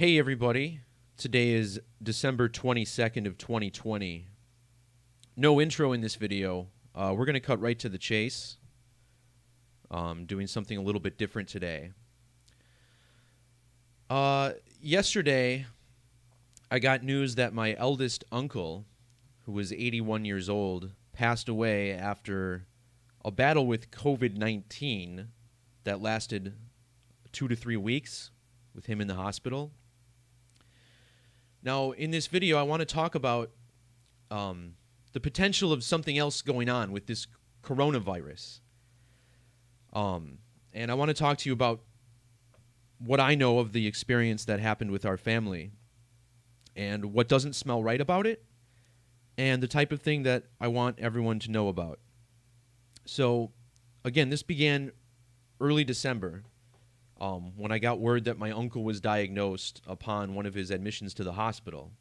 Hey everybody, today is December 22nd of 2020. No intro in this video. We're going to cut right to the chase. Doing something a little bit different today. Yesterday, I got news that my eldest uncle, who was 81 years old, passed away after a battle with COVID-19 that lasted 2 to 3 weeks with him in the hospital. Now, in this video, I want to talk about the potential of something else going on with this coronavirus. And I want to talk to you about what I know of the experience that happened with our family and what doesn't smell right about it and the type of thing that I want everyone to know about. So, again, this began early December. When I got word that my uncle was diagnosed upon one of his admissions to the hospital.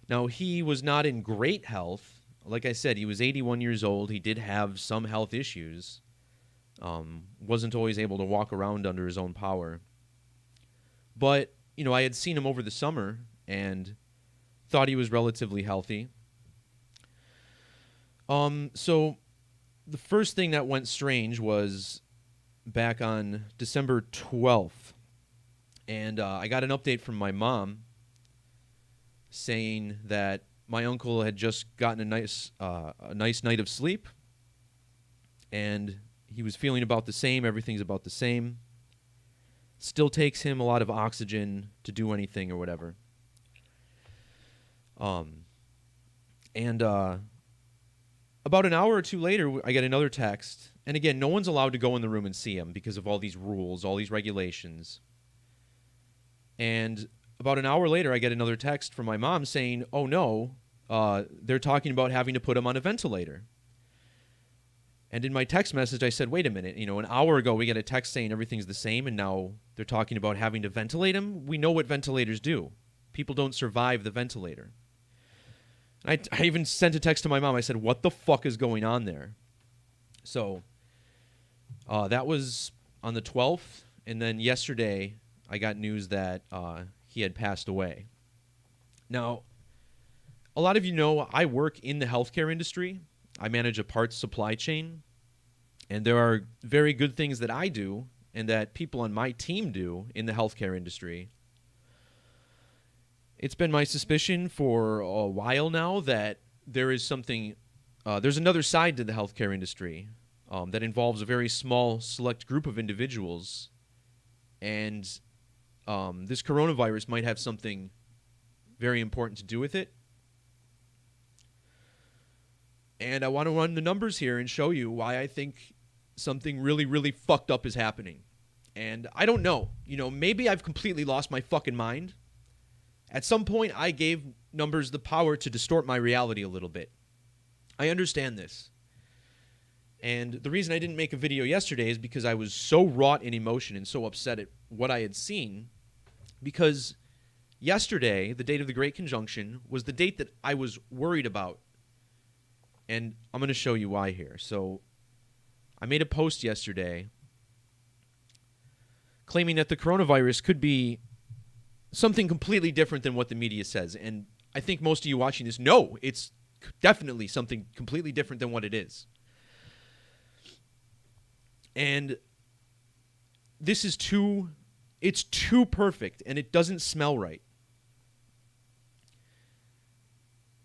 Now, he was not in great health. Like I said, he was 81 years old. He did have some health issues. Wasn't always able to walk around under his own power. But, I had seen him over the summer and thought he was relatively healthy. So the first thing that went strange was back on December 12th, and I got an update from my mom saying that my uncle had just gotten a nice night of sleep, and he was feeling about the same. Everything's about the same. Still takes him a lot of oxygen to do anything or whatever. About an hour or two later, I get another text. And again, no one's allowed to go in the room and see him because of all these rules, all these regulations. And about an hour later, I get another text from my mom saying, oh no, they're talking about having to put him on a ventilator. And in my text message, I said, wait a minute, an hour ago we get a text saying everything's the same, and now they're talking about having to ventilate him? We know what ventilators do. People don't survive the ventilator. I even sent a text to my mom. I said, what the fuck is going on there? So that was on the 12th, and then yesterday I got news that he had passed away. Now, a lot of you know I work in the healthcare industry. I manage a parts supply chain, and there are very good things that I do and that people on my team do in the healthcare industry. It's been my suspicion for a while now that there is something, there's another side to the healthcare industry that involves a very small, select group of individuals, and this coronavirus might have something very important to do with it. And I want to run the numbers here and show you why I think something really, really fucked up is happening. And I don't know. Maybe I've completely lost my fucking mind. At some point, I gave numbers the power to distort my reality a little bit. I understand this. And the reason I didn't make a video yesterday is because I was so wrought in emotion and so upset at what I had seen. Because yesterday, the date of the Great Conjunction, was the date that I was worried about. And I'm going to show you why here. So I made a post yesterday claiming that the coronavirus could be something completely different than what the media says. And I think most of you watching this know it's definitely something completely different than what it is. And this is it's too perfect, and it doesn't smell right.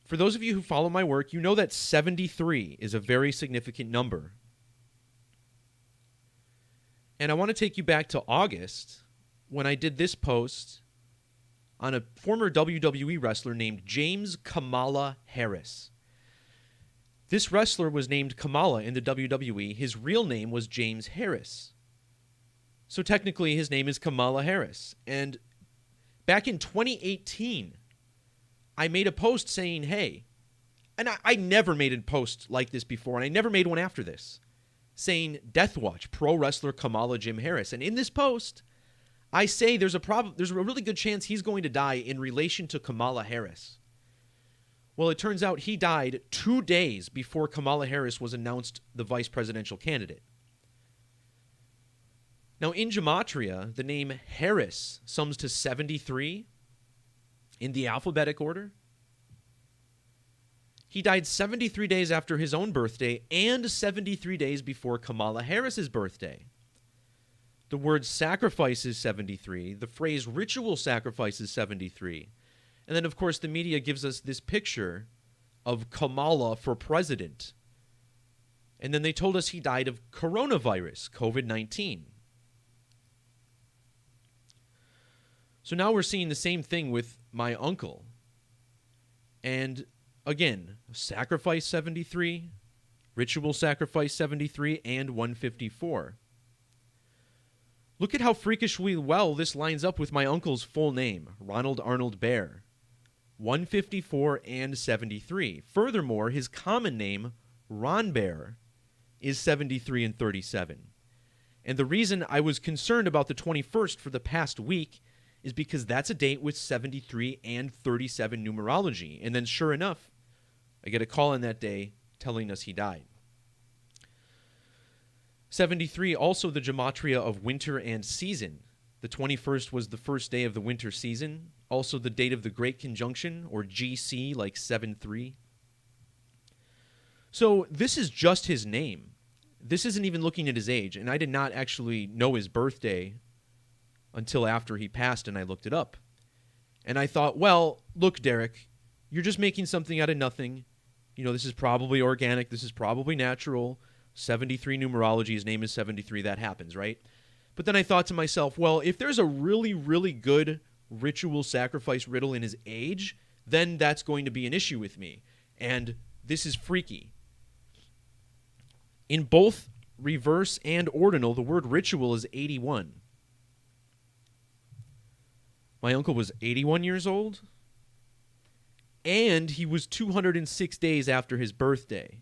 For those of you who follow my work, you know that 73 is a very significant number. And I want to take you back to August when I did this post on a former WWE wrestler named James Kamala Harris. This wrestler was named Kamala in the WWE. His real name was James Harris. So technically his name is Kamala Harris. And back in 2018, I made a post saying, hey, and I never made a post like this before, and I never made one after this, saying, Death Watch, pro wrestler Kamala Jim Harris. And in this post, I say there's a really good chance he's going to die in relation to Kamala Harris. Well, it turns out he died 2 days before Kamala Harris was announced the vice presidential candidate. Now, in Gematria, the name Harris sums to 73 in the alphabetic order. He died 73 days after his own birthday and 73 days before Kamala Harris's birthday. The word sacrifice is 73. The phrase ritual sacrifice is 73. And then, of course, the media gives us this picture of Kamala for president. And then they told us he died of coronavirus, COVID-19. So now we're seeing the same thing with my uncle. And again, sacrifice 73, ritual sacrifice 73, and 154. Look at how freakishly well this lines up with my uncle's full name, Ronald Arnold Baer. 154 and 73. Furthermore, his common name, Ron Baer, is 73 and 37. And the reason I was concerned about the 21st for the past week is because that's a date with 73 and 37 numerology. And then sure enough, I get a call on that day telling us he died. 73, also the gematria of winter and season. The 21st was the first day of the winter season. Also the date of the Great Conjunction, or GC, like 7-3. So this is just his name. This isn't even looking at his age, and I did not actually know his birthday until after he passed, and I looked it up. And I thought, well, look, Derek, you're just making something out of nothing. You know, this is probably organic. This is probably natural. 73 numerology, his name is 73. That happens, right? But then I thought to myself, well, if there's a really, really good ritual sacrifice riddle in his age, then that's going to be an issue with me. And this is freaky. In both reverse and ordinal, the word ritual is 81. My uncle was 81 years old, and he was 206 days after his birthday.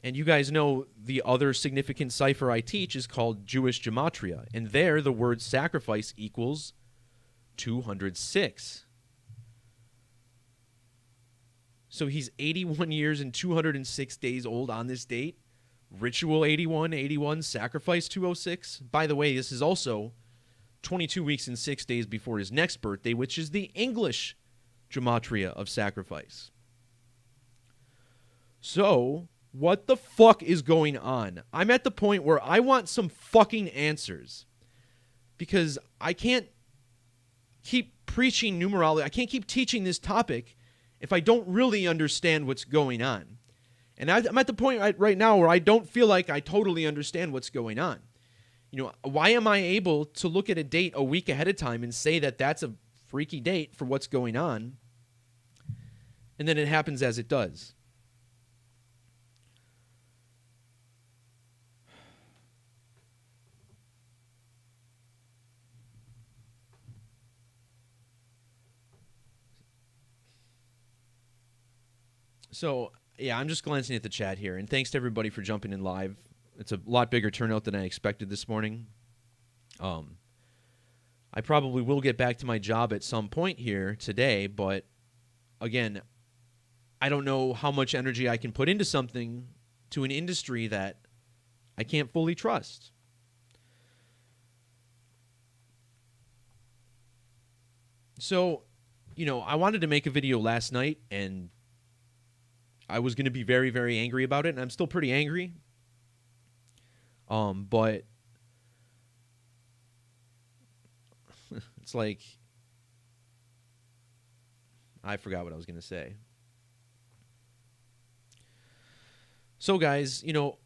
And you guys know the other significant cipher I teach is called Jewish Gematria, and there the word sacrifice equals 206. So he's 81 years and 206 days old on this date. Ritual 81, 81, sacrifice 206. By the way, this is also 22 weeks and 6 days before his next birthday, which is the English Gematria of sacrifice. So, what the fuck is going on? I'm at the point where I want some fucking answers. Because I can't keep preaching numerology. I can't keep teaching this topic if I don't really understand what's going on. And I'm at the point right now where I don't feel like I totally understand what's going on. You know, why am I able to look at a date a week ahead of time and say that that's a freaky date for what's going on, and then it happens as it does? So, yeah, I'm just glancing at the chat here, and thanks to everybody for jumping in live. It's a lot bigger turnout than I expected this morning. I probably will get back to my job at some point here today, but again, I don't know how much energy I can put into something, to an industry that I can't fully trust. So, you know, I wanted to make a video last night, and I was going to be very, very angry about it, and I'm still pretty angry. But it's like, I forgot what I was going to say. So, guys, you know,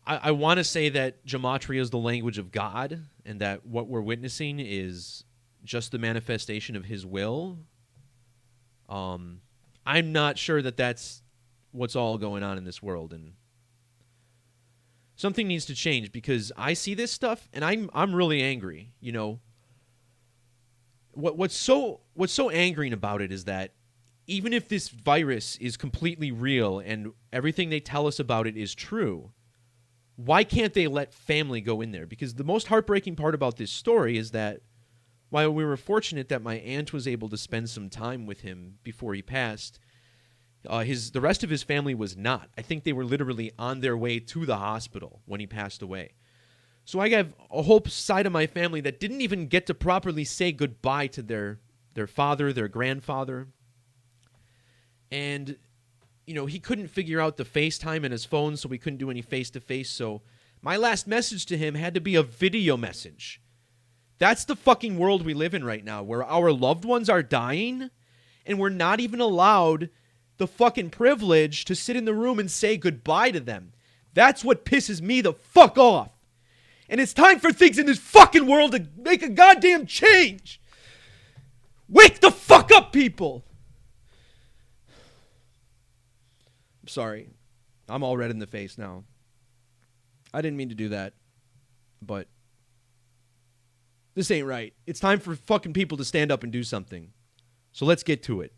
I want to say that Gematria is the language of God, and that what we're witnessing is just the manifestation of His will. I'm not sure that that's what's all going on in this world, and something needs to change, because I see this stuff and I'm really angry. You know, what's so angering about it is that even if this virus is completely real and everything they tell us about it is true, why can't they let family go in there? Because the most heartbreaking part about this story is that while we were fortunate that my aunt was able to spend some time with him before he passed, the rest of his family was not. I think they were literally on their way to the hospital when he passed away. So I have a whole side of my family that didn't even get to properly say goodbye to their father, their grandfather. And, he couldn't figure out the FaceTime in his phone, so we couldn't do any face-to-face. So my last message to him had to be a video message. That's the fucking world we live in right now, where our loved ones are dying, and we're not even allowed the fucking privilege to sit in the room and say goodbye to them. That's what pisses me the fuck off. And it's time for things in this fucking world to make a goddamn change. Wake the fuck up, people. I'm sorry. I'm all red in the face now. I didn't mean to do that. But this ain't right. It's time for fucking people to stand up and do something. So let's get to it.